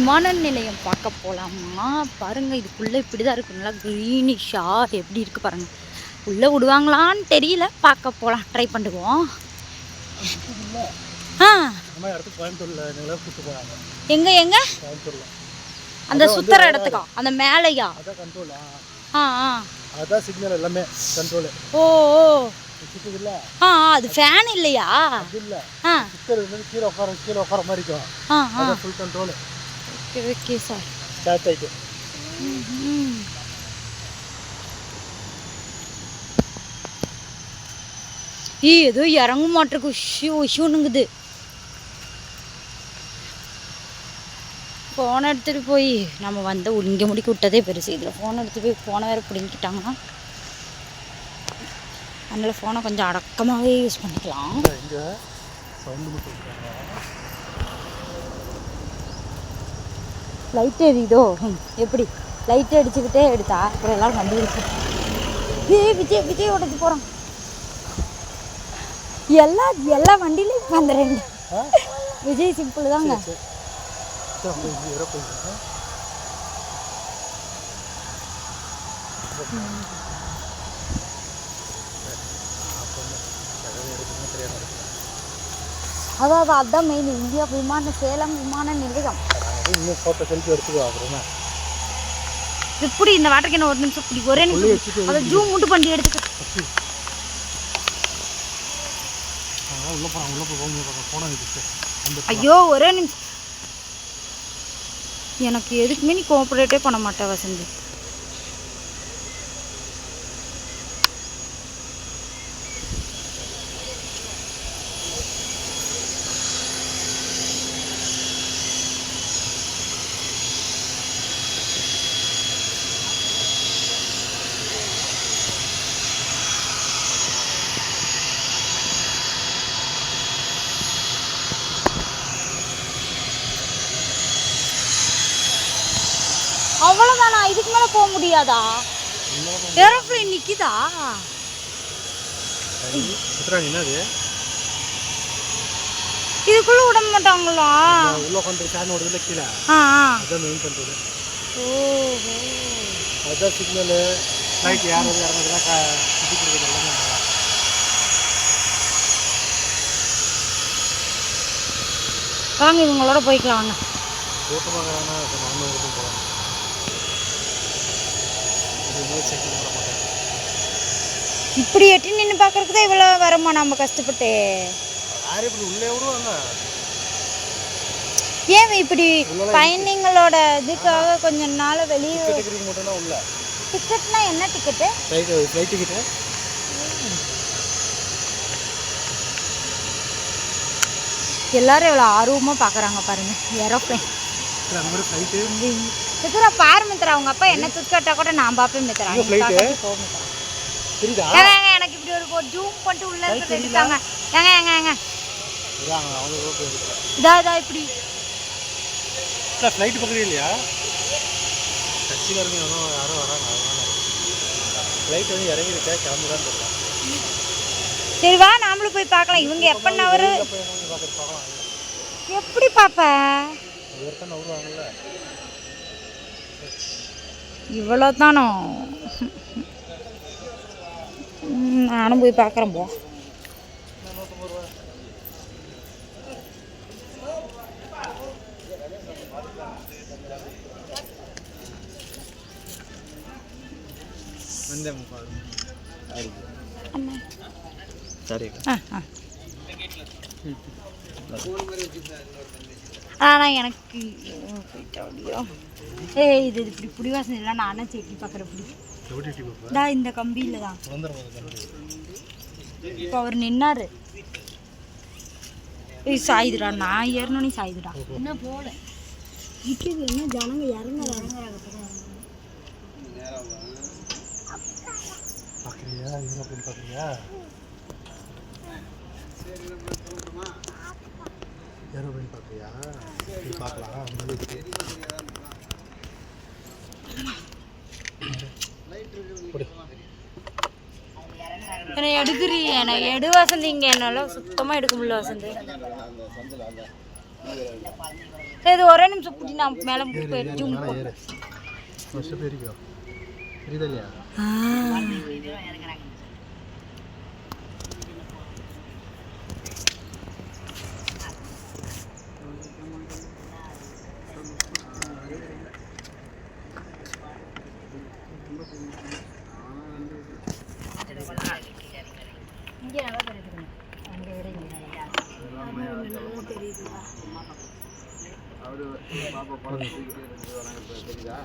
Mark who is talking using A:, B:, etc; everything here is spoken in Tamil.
A: விமான நிலையம் பார்க்க போகலாமா பாருங்கள். இதுக்குள்ளே இப்படி தான் இருக்கு, நல்லா க்ரீனிஷா எப்படி இருக்குது பாருங்கள். உள்ளே விடுவாங்களான்னு தெரியல, பார்க்க போகலாம், ட்ரை பண்ணிக்குவோம். எங்கே எங்கே அந்த சுத்துற இடத்துக்கா, அந்த மேலையா?
B: அதான் சிக்னல் எல்லாமே கண்ட்ரோல்.
A: ஓ அது ஃபேன் இல்லையா?
B: இல்ல கீழே உட்கார மாதிரி இருக்கும். அதான் full control.
A: Okay sir,
B: start ஆயிட்டு.
A: ஏதோ இறங்க மாட்டிருக்கு, உஷுனுங்குது. ஃபோனை எடுத்துகிட்டு போய் நம்ம வந்து இங்கே முடிக்க விட்டதே பெருசு. இதில் ஃபோனை எடுத்துகிட்டு போய் ஃபோனை வேறு பிடிங்கிட்டாங்கன்னா அதனால் ஃபோனை கொஞ்சம் அடக்கமாகவே யூஸ் பண்ணிக்கலாம். லைட் எரியுதோ எப்படி? லைட்டை அடிச்சுக்கிட்டே எடுத்தா அப்புறம் எல்லோரும் கண்டுபிடிச்சு விஜய் ஓடத்து போகிறோம். எல்லா வண்டியிலையும் இப்போ அந்த 2 விஜய் சிம்பிள் தாங்க. அதான் மெயின். இந்தியா சேலம் விமான நிலையம். எப்படி இந்த வாட்டர் கேன் ஒரு நிமிஷம் பிடி, ஒரே நிமிஷம் அதை ஜூம் மட்டும் பண்ணி எடுத்துக்க. ஐயோ ஒரே நிமிஷம், எனக்கு எதுக்குமே நீ கோஆப்ரேட்டே பண்ண மாட்டேன் வசந்தி. அவ்வளோதானா? இதுக்கு மேலே போக முடியாதா? ஏரோப்ளேன் நிற்கிதா? இதுக்குள்ள விட மாட்டாங்களா? வாங்க இவங்களோட போய்க்கலாம் வாங்க. இப்படி எட்டி நின்று பார்க்கறதுக்கு தான் இவ்வளோ வரமா நம்ம கஷ்டப்பட்டு? ஏன் இப்படி பயணிங்களோட இதுக்காக கொஞ்ச நாள் வெளியே? டிக்கெட்னா என்ன டிக்கெட்டு? Flight ticket. எல்லாரும் எவ்வளோ ஆர்வமாக பார்க்குறாங்க பாருங்க ஏரோப்ளைன். மித்ரா பாரு மித்ரா, அவங்க அப்பா என்ன தூக்கிட்டா கூட நான் பார்ப்பேன் மித்ரா. எனக்கு இப்படி ஒரு ஜூம் பண்ணிட்டு உள்ள இருக்கிறது எடுத்தாங்க. ஏங்க இதா இப்படி
B: ஃப்ளைட் பக்கத்துல இல்லையா? கட்சிக்காரங்க யாரோ வராங்க, ஃப்ளைட் வந்து இறங்கிருக்கா, கிளம்புதான்னு தெரியல.
A: சரி வா நாமளும் போய் பார்க்கலாம். இவங்க எப்பன்னா ஒரு எப்படி பார்ப்ப? இவ்வளோ தானோ? நானும் போய் பார்க்குறேன் போ. ஆனால் எனக்கு இது இப்படி புடிவாசம் இல்லை. நானே செட்டி பார்க்குறேன் இப்படி இந்த கம்பியில் தான். இப்போ அவர் நின்னாரு. சாயுதுடா, நான் ஏறணும், நீ சாயுதுடா. என்ன போல நிற்கிது, என்ன ஜனங்க இறங்குறாங்க. என்னை எடுக்கிறீ, என்னை எடு வசந்தி. இங்கே என்னால் சுத்தமாக எடுக்க முடியல வசந்தி. சரி இது ஒரே நிமிஷம் புடி நான் மேலே போய் ஜூம்
B: ஏறு ஃபர்ஸ்ட் பேரிக்கோ புரியுதா இல்லையா
A: இங்கே நல்லா தெரியுதுங்க அங்கே விட இங்கே நல்லா தெரியுதுங்களா
B: அவரு பாப்பா படம் தெரியுதா